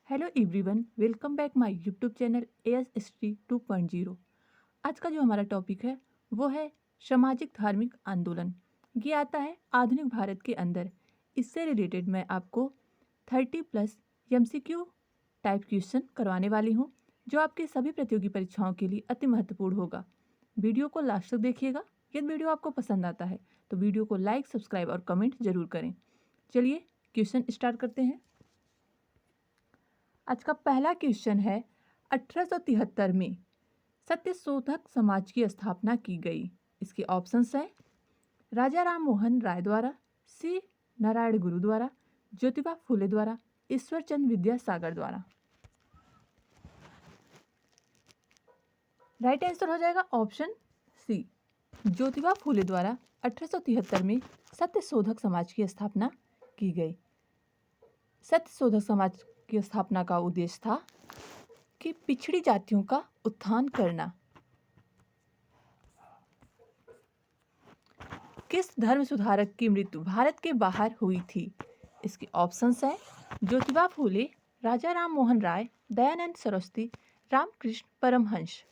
Hello everyone, welcome back my YouTube channel as history 2.0। आज का जो हमारा टॉपिक है वो है सामाजिक धार्मिक आंदोलन। ये आता है आधुनिक भारत के अंदर। इससे रिलेटेड मैं आपको 30+ एमसीक्यू टाइप क्वेश्चन करवाने वाली हूँ, जो आपके सभी प्रतियोगी परीक्षाओं के लिए अति महत्वपूर्ण होगा। वीडियो को लास्ट तक देखिएगा। यदि वीडियो आपको पसंद आता है तो वीडियो को लाइक, सब्सक्राइब और कमेंट जरूर करें। चलिए क्वेश्चन स्टार्ट करते हैं। आज का पहला क्वेश्चन है, 1873 में सत्यशोधक समाज की स्थापना की गई। इसके ऑप्शंस हैं राजा राम मोहन राय द्वारा, सी नारायण गुरु द्वारा, ज्योतिबा फुले द्वारा, ईश्वरचंद विद्यासागर द्वारा। राइट आंसर हो जाएगा ऑप्शन सी, ज्योतिबा फुले द्वारा 1873 में सत्यशोधक समाज की स्थापना की गई। सत्यशोधक समाज की स्थापना का उद्देश्य था कि पिछड़ी जातियों का उत्थान करना। किस धर्म सुधारक की मृत्यु भारत के बाहर हुई थी? इसके ऑप्शंस हैं ज्योतिबा फूले, राजा राम मोहन राय, दयानंद सरस्वती, रामकृष्ण परमहंस।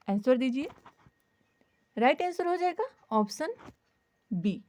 आंसर दीजिए। राइट आंसर हो जाएगा ऑप्शन बी,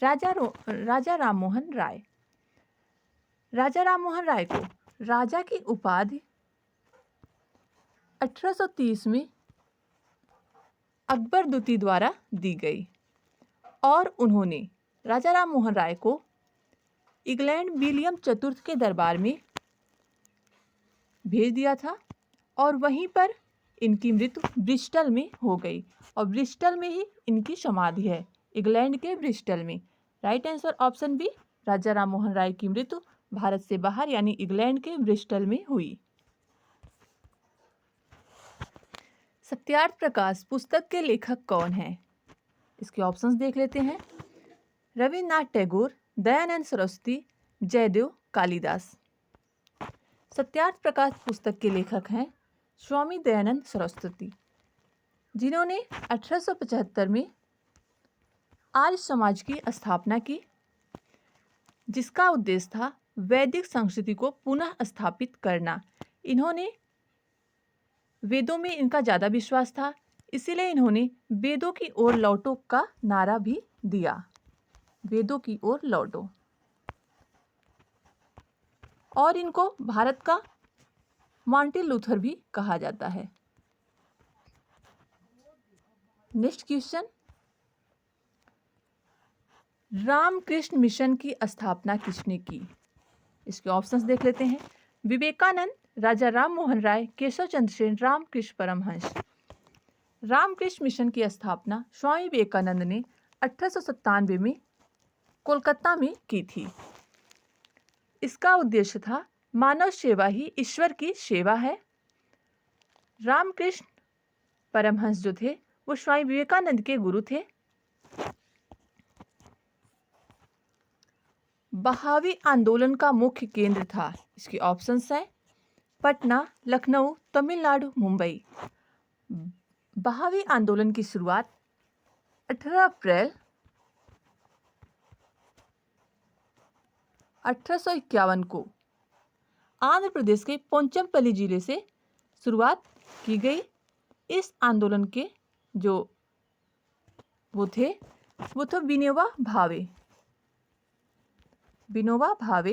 राजा राम मोहन राय। राजा राम मोहन राय को राजा की उपाधि 1830 में अकबर द्वितीय द्वारा दी गई और उन्होंने राजा राम मोहन राय को इंग्लैंड विलियम चतुर्थ के दरबार में भेज दिया था और वहीं पर इनकी मृत्यु ब्रिस्टल में हो गई और ब्रिस्टल में ही इनकी समाधि है, इंग्लैंड के ब्रिस्टल में। राइट आंसर ऑप्शन बी, राजा राम मोहन राय की मृत्यु भारत से बाहर यानी इंग्लैंड के ब्रिस्टल में हुई। सत्यार्थ प्रकाश पुस्तक के लेखक कौन हैं? इसके ऑप्शंस देख लेते हैं। रविन्द्रनाथ टैगोर, दयानंद सरस्वती, जयदेव कालिदास। सत्यार्थ प्रकाश पुस्तक के लेखक हैं स्वामी दयानंद सरस्वती, जिन्होंने 1875 में आर्य समाज की स्थापना की, जिसका उद्देश्य था वैदिक संस्कृति को पुनः स्थापित करना। इन्होंने वेदों में इनका ज़्यादा विश्वास था, इसीलिए इन्होंने वेदों की ओर लौटो का नारा भी दिया। वेदों की ओर लौटो। और इनको भारत का मार्टिन लूथर भी कहा जाता है। नेक्स्ट क्वेश्चन, रामकृष्ण मिशन की स्थापना किसने की? इसके ऑप्शंस देख लेते हैं। विवेकानंद, राजा राम मोहन राय, केशव चंद्र सेन, रामकृष्ण परमहंस। रामकृष्ण मिशन की स्थापना स्वामी विवेकानंद ने 1897 में कोलकाता में की थी। इसका उद्देश्य था मानव सेवा ही ईश्वर की सेवा है। रामकृष्ण परमहंस जो थे वो स्वामी विवेकानंद के गुरु थे। बहावी आंदोलन का मुख्य केंद्र था। इसके ऑप्शंस हैं पटना, लखनऊ, तमिलनाडु, मुंबई। बहावी आंदोलन की शुरुआत 18 अप्रैल 1851 को आंध्र प्रदेश के पोंचमपल्ली जिले से शुरुआत की गई। इस आंदोलन के जो वो थे विनोबा भावे। विनोबा भावे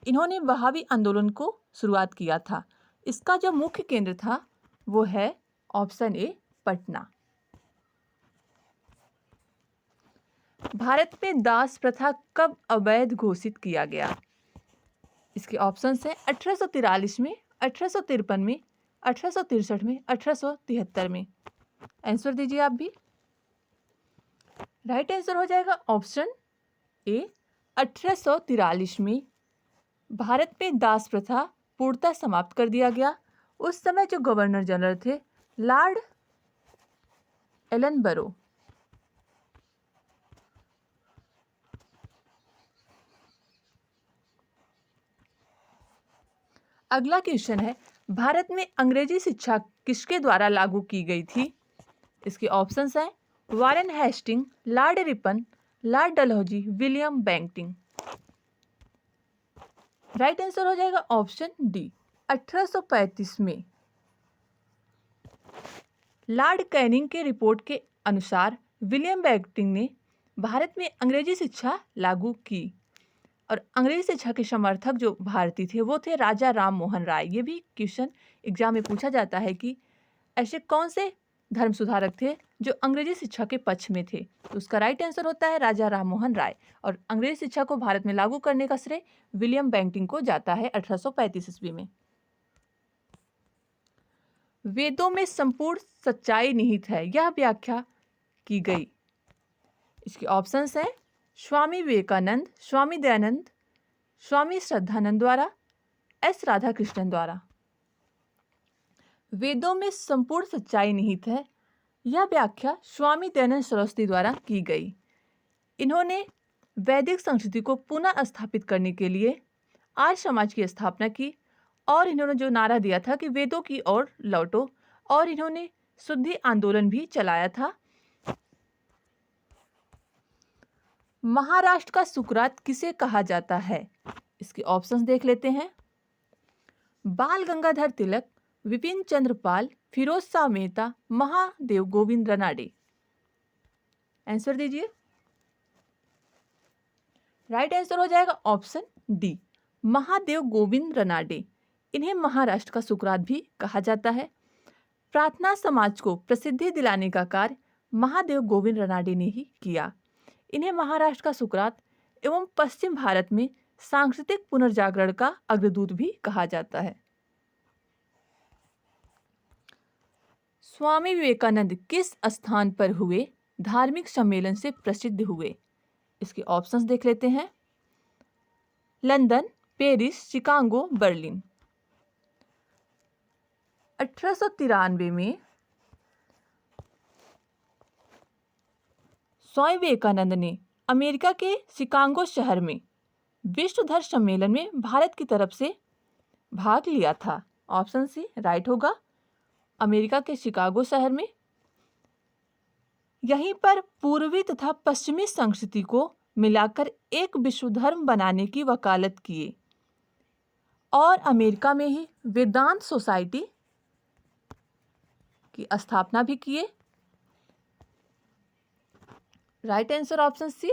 इन्होंने बहावी आंदोलन को शुरुआत किया था। इसका जो मुख्य केंद्र था वो है ऑप्शन ए, पटना। भारत में दास प्रथा कब अवैध घोषित किया गया? इसके ऑप्शंस हैं 1843 में, 1853 में, 1863 में, 1873 में। आंसर दीजिए आप भी। राइट आंसर हो जाएगा ऑप्शन ए, 1843 में भारत में दास प्रथा पूर्णतः समाप्त कर दिया गया। उस समय जो गवर्नर जनरल थे लॉर्ड एलनबरो। अगला क्वेश्चन है, भारत में अंग्रेजी शिक्षा किसके द्वारा लागू की गई थी? इसके ऑप्शंस हैं Warren Hastings, Lord Ripon, Lord Dalhousie, William Bentinck. Right answer हो जाएगा ऑप्शन डी, 1835 में। लॉर्ड कैनिंग के रिपोर्ट के अनुसार विलियम बेंटिंक ने भारत में अंग्रेजी शिक्षा लागू की, और अंग्रेजी शिक्षा के समर्थक जो भारतीय थे वो थे राजा राम मोहन राय। ये भी क्वेश्चन एग्जाम में पूछा जाता है कि ऐसे कौन से धर्म सुधारक थे जो अंग्रेजी शिक्षा के पक्ष में थे। तो उसका राइट आंसर होता है राजा राम मोहन राय, और अंग्रेजी शिक्षा को भारत में लागू करने का श्रेय विलियम बेंटिंक को जाता है 1835 ईस्वी में। वेदों में संपूर्ण सच्चाई निहित है, यह व्याख्या की गई। इसके ऑप्शंस हैं स्वामी विवेकानंद, स्वामी दयानंद, स्वामी श्रद्धानंद द्वारा, एस राधाकृष्णन द्वारा। वेदों में संपूर्ण सच्चाई निहित है, यह व्याख्या स्वामी दयानंद सरस्वती द्वारा की गई। इन्होंने वैदिक संस्कृति को पुनः स्थापित करने के लिए आर्य समाज की स्थापना की, और इन्होंने जो नारा दिया था कि वेदों की ओर लौटो, और इन्होंने शुद्धि आंदोलन भी चलाया था। महाराष्ट्र का सुकरात किसे कहा जाता है? इसके ऑप्शंस देख लेते हैं। बाल गंगाधर तिलक, विपिन चंद्र पाल, फिरोज शाह मेहता, महादेव गोविंद रनाडे। आंसर दीजिए। राइट आंसर हो जाएगा ऑप्शन डी, महादेव गोविंद रनाडे। इन्हें महाराष्ट्र का सुकरात भी कहा जाता है। प्रार्थना समाज को प्रसिद्धि दिलाने का कार्य महादेव गोविंद रनाडे ने ही किया। इन्हें महाराष्ट्र का सुकरात एवं पश्चिम भारत में सांस्कृतिक पुनर्जागरण का अग्रदूत भी कहा जाता है। स्वामी विवेकानंद किस स्थान पर हुए धार्मिक सम्मेलन से प्रसिद्ध हुए? इसके ऑप्शंस देख लेते हैं। London, Paris, Chicago, Berlin. 1893 में स्वामी विवेकानंद ने अमेरिका के शिकागो शहर में विश्व धर्म सम्मेलन में भारत की तरफ से भाग लिया था। ऑप्शन सी राइट होगा, अमेरिका के शिकागो शहर में। यहीं पर पूर्वी तथा पश्चिमी संस्कृति को मिलाकर एक विश्व धर्म बनाने की वकालत किए, और अमेरिका में ही वेदांत सोसाइटी की स्थापना भी किए। Right answer option C,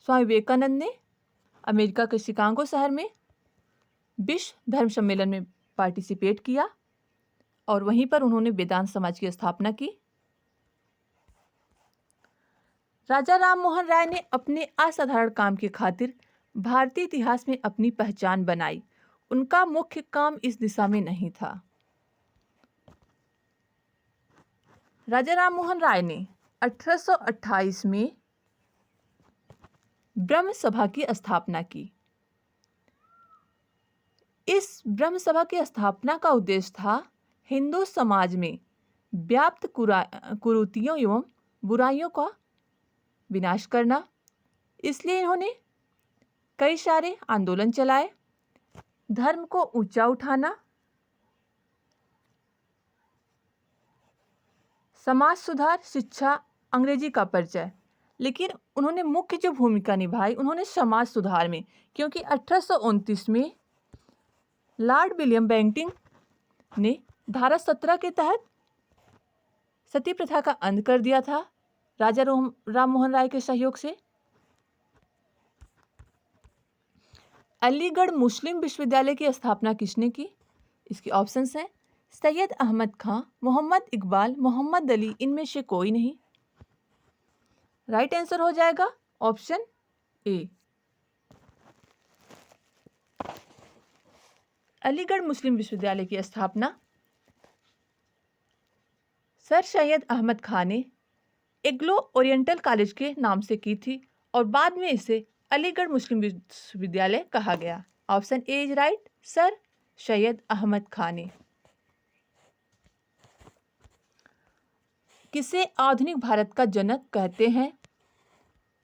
Swami Vivekananda ने अमेरिका के शिकागो शहर में विश्व धर्म सम्मेलन में पार्टिसिपेट किया, और वहीं पर उन्होंने वेदांत समाज की स्थापना की। राजा राम मोहन राय ने अपने असाधारण काम के खातिर भारतीय इतिहास में अपनी पहचान बनाई। उनका मुख्य काम इस दिशा में नहीं था। राजा राम मोहन राय ने 1828 में ब्रह्म सभा की स्थापना की। इस ब्रह्म सभा की स्थापना का उद्देश्य था हिंदू समाज में व्याप्त कुरीतियों एवं बुराइयों का विनाश करना। इसलिए इन्होंने कई सारे आंदोलन चलाए। धर्म को ऊंचा उठाना, समाज सुधार, शिक्षा, अंग्रेजी का परिचय। लेकिन उन्होंने मुख्य जो भूमिका निभाई उन्होंने समाज सुधार में, क्योंकि 1829 में लॉर्ड विलियम बेंटिंक ने धारा 17 के तहत सती प्रथा का अंत कर दिया था राजा राम मोहन राय के सहयोग से। अलीगढ़ मुस्लिम विश्वविद्यालय की स्थापना किसने की? इसके ऑप्शंस हैं सैयद अहमद खां, मोहम्मद इकबाल, मोहम्मद अली, इनमें से कोई नहीं। राइट आंसर हो जाएगा ऑप्शन ए, अलीगढ़ मुस्लिम विश्वविद्यालय की स्थापना सर सैयद अहमद खां ने एग्लो ओरिएंटल कॉलेज के नाम से की थी, और बाद में इसे अलीगढ़ मुस्लिम विश्वविद्यालय कहा गया। Option A is right, sir Syed Ahmad Khan ने। किसे आधुनिक भारत का जनक कहते हैं?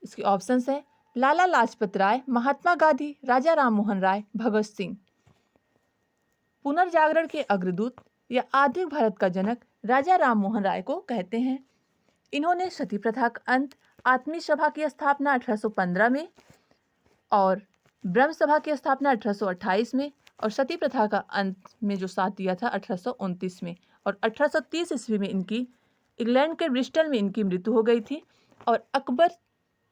इसके ऑप्शंस हैं लाला लाजपत राय, महात्मा गांधी, राजा राम मोहन राय, भगत सिंह। पुनर्जागरण के अग्रदूत या आधुनिक भारत का जनक राजा राम मोहन राय को कहते हैं। इन्होंने सती प्रथा का अंत, आत्मीय सभा की स्थापना 1815 में, और ब्रह्म सभा की स्थापना 1828 में और सती प्रथा का अंत में जो साथ दिया था 1829 में, और 1830 ईस्वी में इनकी इंग्लैंड के ब्रिस्टल में इनकी मृत्यु हो गई थी और अकबर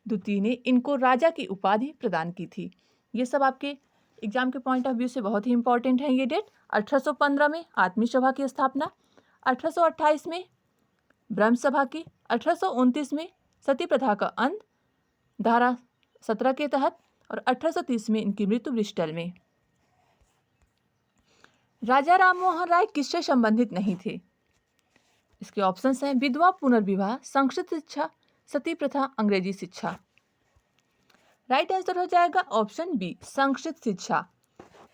द्वितीय ने इनको राजा की उपाधि प्रदान की थी। ये सब आपके एग्जाम के पॉइंट ऑफ व्यू से बहुत ही इंपॉर्टेंट है ये डेट। 1815 में आत्मी सभा की स्थापना, 1828 में ब्रह्म सभा की, 1829 में सती प्रथा का अंत धारा 17 के तहत और 1830 में इनकी मृत्यु ब्रिस्टल में। राजा राम मोहन राय किससे संबंधित नहीं थे? इसके ऑप्शंस हैं विधवा पुनर्विवाह, संस्कृत शिक्षा, सती प्रथा, अंग्रेजी शिक्षा। राइट आंसर हो जाएगा ऑप्शन बी, संस्कृत शिक्षा।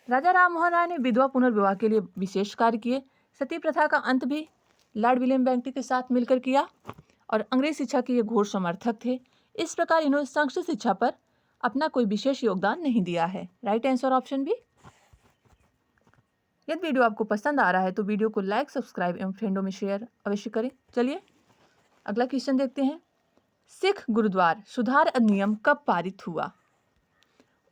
राजा राम मोहन राय ने विधवा पुनर्विवाह के लिए विशेष कार्य किए। सती प्रथा का अंत भी लॉर्ड विलियम बेंटिक के साथ मिलकर किया और अंग्रेजी शिक्षा के ये घोर समर्थक थे। इस प्रकार इन्होंने संस्कृत शिक्षा पर अपना कोई विशेष योगदान नहीं दिया है। Right answer option B. यदि वीडियो आपको पसंद आ रहा है तो वीडियो को लाइक, सब्सक्राइब एवं फ्रेंडों में शेयर अवश्य करें। चलिए अगला क्वेश्चन देखते हैं। सिख गुरुद्वार सुधार अधिनियम कब पारित हुआ?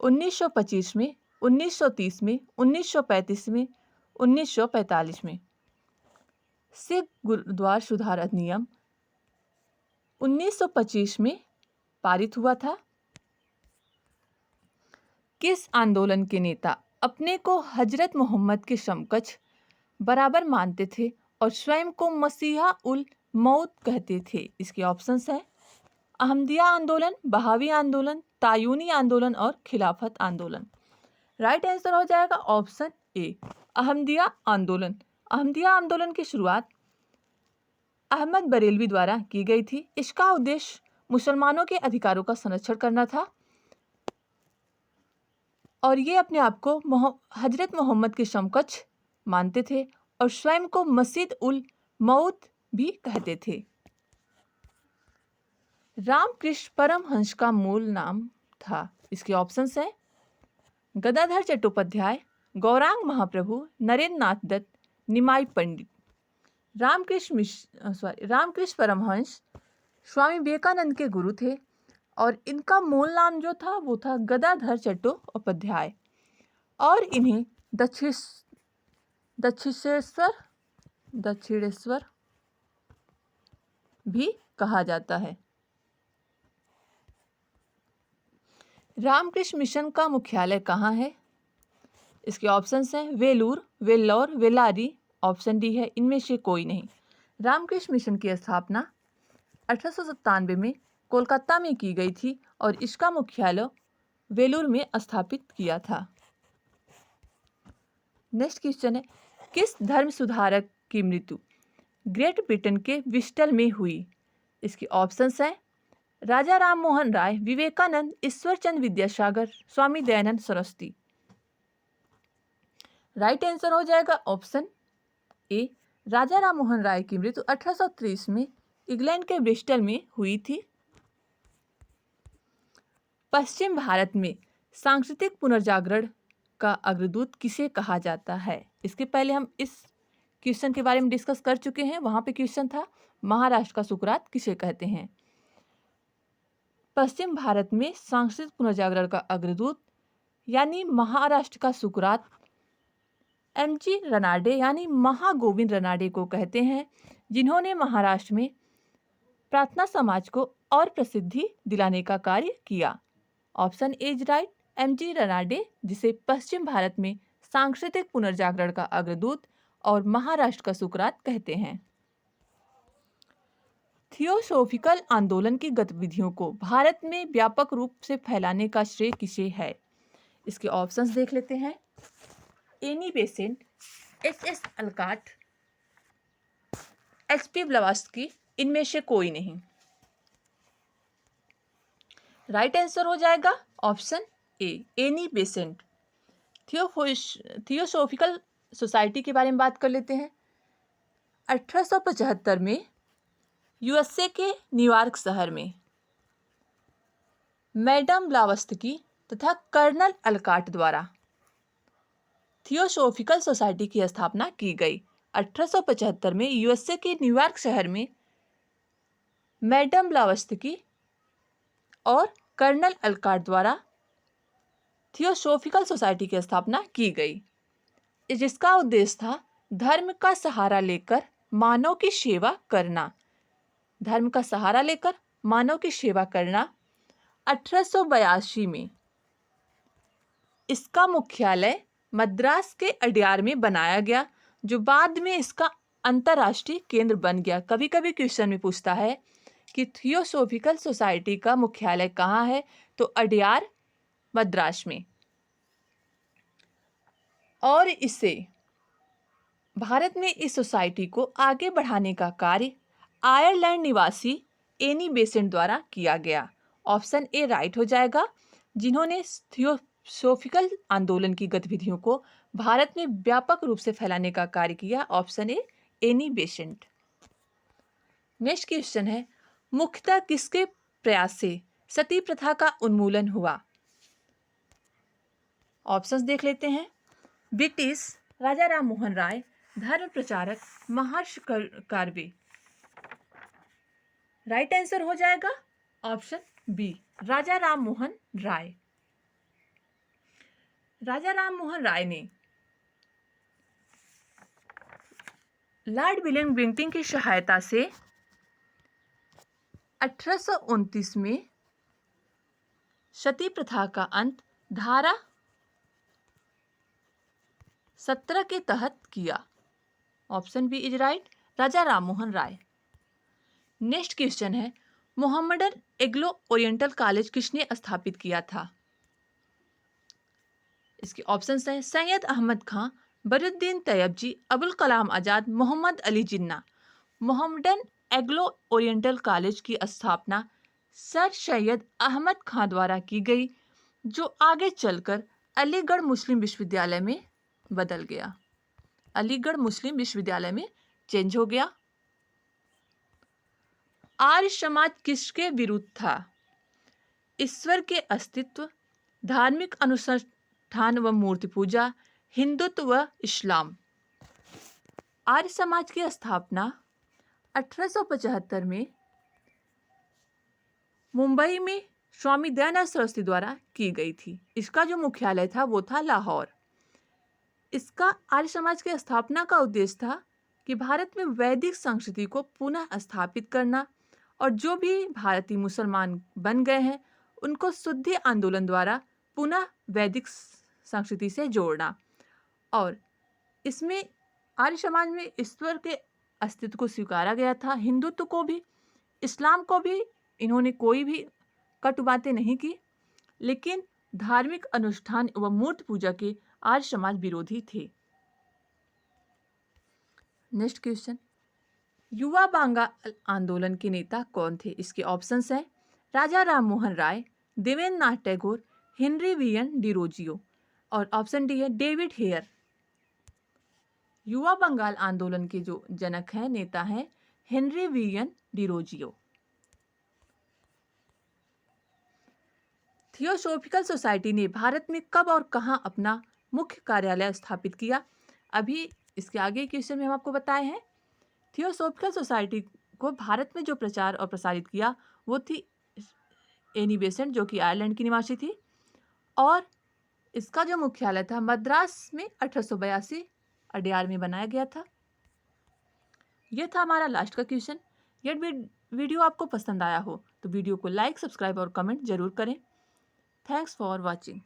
1925 में, 1930 में, 1935 में, 1945 में। सिख गुरुद्वार सुधार अधिनियम 1925 में पारित हुआ था। किस आंदोलन के नेता अपने को हजरत मोहम्मद के समकक्ष बराबर मानते थे और स्वयं को मसीहा उल मौत कहते थे? इसके ऑप्शंस हैं अहमदिया आंदोलन, बहावी आंदोलन, तायूनी आंदोलन और खिलाफत आंदोलन। राइट आंसर हो जाएगा ऑप्शन ए, अहमदिया आंदोलन। अहमदिया आंदोलन की शुरुआत अहमद बरेलवी द्वारा की गई थी। इसका उद्देश्य मुसलमानों के अधिकारों का संरक्षण करना था और ये अपने आप को हजरत मोहम्मद के समकक्ष मानते थे और स्वयं को मसीह उल मौत भी कहते थे। रामकृष्ण परमहंस का मूल नाम था। इसके ऑप्शंस हैं गदाधर चट्टोपाध्याय, गौरांग महाप्रभु, नरेंद्र नाथ दत्त, निमाई पंडित। रामकृष्ण परमहंस स्वामी विवेकानंद के गुरु थे और इनका मूल नाम जो था वो था गदाधर चट्टोपाध्याय और इन्हें दक्षिणेश्वर भी कहा जाता है। रामकृष्ण मिशन का मुख्यालय कहाँ है? इसके ऑप्शंस हैं वेलूर, वेल्लौर, वेलारी। ऑप्शन डी है इनमें से कोई नहीं। रामकृष्ण मिशन की स्थापना 1897 में कोलकाता में की गई थी और इसका मुख्यालय वेलूर में स्थापित किया था। नेक्स्ट क्वेश्चन है किस धर्म सुधारक की मृत्यु ग्रेट ब्रिटेन के ब्रिस्टल में हुई? इसके ऑप्शंस हैं राजा राम मोहन राय, विवेकानंद, ईश्वरचंद विद्यासागर, स्वामी दयानंद सरस्वती। राइट आंसर हो जाएगा ऑप्शन ए, राजा राम मोहन राय की मृत्यु 1830 में इंग्लैंड के ब्रिस्टल में हुई थी। पश्चिम भारत में सांस्कृतिक पुनर्जागरण का अग्रदूत किसे कहा जाता है? इसके पहले हम इस क्वेश्चन के बारे में डिस्कस कर चुके हैं। वहां पे क्वेश्चन था महाराष्ट्र का सुकरात किसे कहते हैं? पश्चिम भारत में सांस्कृतिक पुनर्जागरण का अग्रदूत यानी महाराष्ट्र का सुकरात एमजी रनाडे यानी महागोविंद रनाडे को कहते हैं, जिन्होंने महाराष्ट्र में प्रार्थना समाज को और प्रसिद्धि दिलाने का कार्य किया। Option A is right, MG Ranade, जिसे पश्चिम भारत में सांस्कृतिक पुनर्जागरण का अग्रदूत और महाराष्ट्र का सुकरात कहते हैं। थियोसोफिकल आंदोलन की गतिविधियों को भारत में व्यापक रूप से फैलाने का श्रेय किसे है? इसके ऑप्शंस देख लेते हैं Annie Besant, HS. Olcott, HP. Blavatsky. इनमें से कोई नहीं। राइट आंसर हो जाएगा option A, Annie Besant. Theosophical society के बारे में बात कर लेते हैं। 1875 में यूएसए के न्यूयॉर्क शहर में मैडम ब्लावत्स्की तथा कर्नल अलकाट द्वारा थियोसोफिकल सोसाइटी की स्थापना की गई। 1875 में यूएसए के न्यूयॉर्क शहर में मैडम ब्लावत्स्की और कर्नल अलकाट द्वारा थियोसोफिकल सोसाइटी की स्थापना की गई, जिसका उद्देश्य था धर्म का सहारा लेकर मानव की सेवा करना। धर्म का सहारा लेकर मानव की सेवा करना। 1882 में इसका मुख्यालय मद्रास के अडयार में बनाया गया, जो बाद में इसका अंतर्राष्ट्रीय केंद्र बन गया। कभी कभी क्वेश्चन में पूछता है कि थियोसोफिकल सोसाइटी का मुख्यालय कहाँ है, तो अडयार, मद्रास में। और इसे भारत में इस सोसाइटी को आगे बढ़ाने का कार्य आयरलैंड निवासी एनी बेसेंट द्वारा किया गया। ऑप्शन ए राइट हो जाएगा, जिन्होंने थियोसोफिकल आंदोलन की गतिविधियों को भारत में व्यापक रूप से फैलाने का कार्य किया। Option A Annie Besant. Next question है, मुख्यतः किसके प्रयास से सती प्रथा का उन्मूलन हुआ? ऑप्शंस देख लेते हैं। ब्रिटिश, राजा राम मोहन राय, धर्म प्रचारक, महर्षि कर्वे। राइट आंसर हो जाएगा ऑप्शन बी, राजा राम मोहन राय। राजा राम मोहन राय ने लॉर्ड विलियम बेंटिंक की सहायता से 1829 में सती प्रथा का अंत धारा 17 के तहत किया। Option B is right, Raja Ram Mohan Roy. Next question है, मोहम्मडन एग्लो ओरिएंटल कॉलेज किसने स्थापित किया था? इसके ऑप्शंस हैं Syed Ahmad Khan, Badruddin Tyabji, Abul Kalam Azad, Mohammad Ali Jinnah. Mohammedan Anglo Oriental College की स्थापना सर सैयद अहमद खां द्वारा की गई, जो आगे चलकर अलीगढ़ मुस्लिम विश्वविद्यालय में बदल गया। अलीगढ़ मुस्लिम विश्वविद्यालय में चेंज हो गया। आर्य समाज किसके विरुद्ध था? ईश्वर के अस्तित्व, धार्मिक अनुष्ठान व मूर्ति पूजा, हिंदुत्व व इस्लाम। आर्य समाज की स्थापना 1875 में मुंबई में स्वामी दयानंद सरस्वती द्वारा की गई थी। इसका जो मुख्यालय था वो था लाहौर। इसका आर्य समाज की स्थापना का उद्देश्य था कि भारत में वैदिक संस्कृति को पुनः स्थापित करना, और जो भी भारतीय मुसलमान बन गए हैं उनको शुद्धि आंदोलन द्वारा पुनः वैदिक संस्कृति से जोड़ना। और इसमें आर्य समाज में ईश्वर के अस्तित्व को स्वीकारा गया था, हिंदुत्व को भी, इस्लाम को भी इन्होंने कोई भी कटु बातें नहीं की, लेकिन धार्मिक अनुष्ठान व मूर्ति पूजा के आर्य समाज विरोधी थे। नेक्स्ट क्वेश्चन, युवा बंगाल आंदोलन के नेता कौन थे? इसके ऑप्शंस हैं राजा राम मोहन राय, देवेंद्र नाथ टैगोर, हेनरी वियन डिरोजियो। और ऑप्शन डी है डेविड हेयर। युवा बंगाल आंदोलन के जो जनक हैं, नेता हैं, Henry vein Derozio. Theosophical society ने भारत में कब और कहां अपना मुख्य कार्यालय स्थापित किया? अभी इसके आगे क्वेश्चन में हम आपको बताए हैं। थियोसोफिकल सोसाइटी को भारत में जो प्रचार और प्रसारित किया वो थी एनी बेसेंट, जो कि आयरलैंड की निवासी थी, और इसका जो मुख्यालय था मद्रास में 1882 अडयार में बनाया गया था। यह था हमारा लास्ट का क्वेश्चन। यदि वीडियो आपको पसंद आया हो तो वीडियो को लाइक, सब्सक्राइब और कमेंट जरूर करें। Thanks for watching.